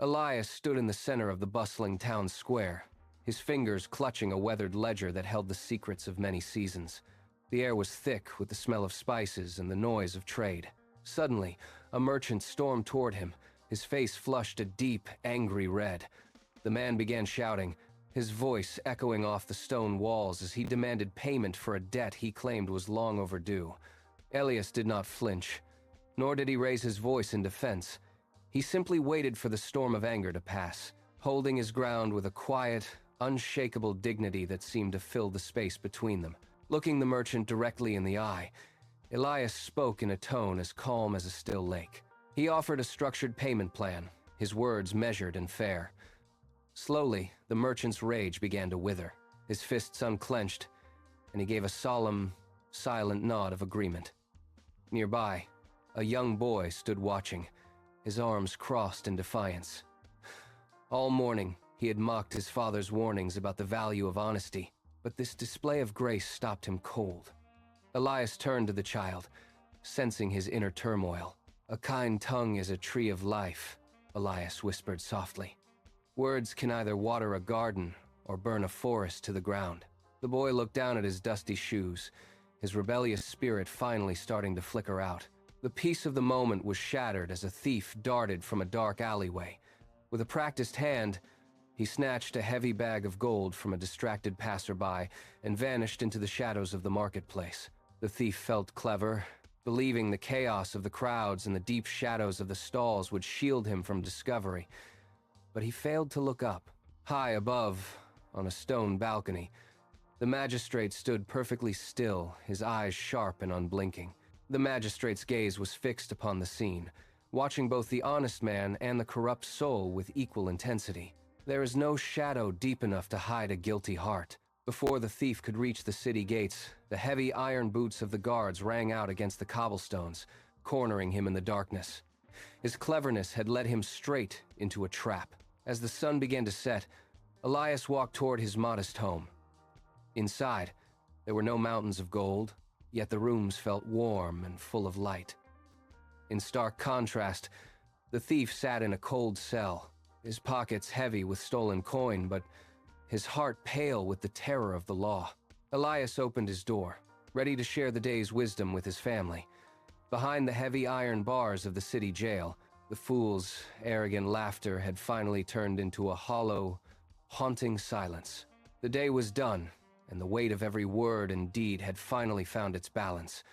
Elias stood in the center of the bustling town square, his fingers clutching a weathered ledger that held the secrets of many seasons. The air was thick with the smell of spices and the noise of trade. Suddenly, a merchant stormed toward him, his face flushed a deep, angry red. The man began shouting, his voice echoing off the stone walls as he demanded payment for a debt he claimed was long overdue. Elias did not flinch, nor did he raise his voice in defense. He simply waited for the storm of anger to pass, holding his ground with a quiet, unshakable dignity that seemed to fill the space between them. Looking the merchant directly in the eye, Elias spoke in a tone as calm as a still lake. He offered a structured payment plan, his words measured and fair. Slowly, the merchant's rage began to wither. His fists unclenched, and he gave a solemn, silent nod of agreement. Nearby, a young boy stood watching, his arms crossed in defiance. All morning, he had mocked his father's warnings about the value of honesty, but this display of grace stopped him cold. Elias turned to the child, sensing his inner turmoil. "A kind tongue is a tree of life," Elias whispered softly. "Words can either water a garden or burn a forest to the ground." The boy looked down at his dusty shoes, his rebellious spirit finally starting to flicker out. The peace of the moment was shattered as a thief darted from a dark alleyway. With a practiced hand, he snatched a heavy bag of gold from a distracted passerby and vanished into the shadows of the marketplace. The thief felt clever, believing the chaos of the crowds and the deep shadows of the stalls would shield him from discovery. But he failed to look up. High above, on a stone balcony, the magistrate stood perfectly still, his eyes sharp and unblinking. The magistrate's gaze was fixed upon the scene, watching both the honest man and the corrupt soul with equal intensity. There is no shadow deep enough to hide a guilty heart. Before the thief could reach the city gates, the heavy iron boots of the guards rang out against the cobblestones, cornering him in the darkness. His cleverness had led him straight into a trap. As the sun began to set, Elias walked toward his modest home. Inside, there were no mountains of gold, yet the rooms felt warm and full of light. In stark contrast, the thief sat in a cold cell, his pockets heavy with stolen coin, but his heart pale with the terror of the law. Elias opened his door, ready to share the day's wisdom with his family. Behind the heavy iron bars of the city jail, the fool's arrogant laughter had finally turned into a hollow, haunting silence. The day was done, and the weight of every word and deed had finally found its balance.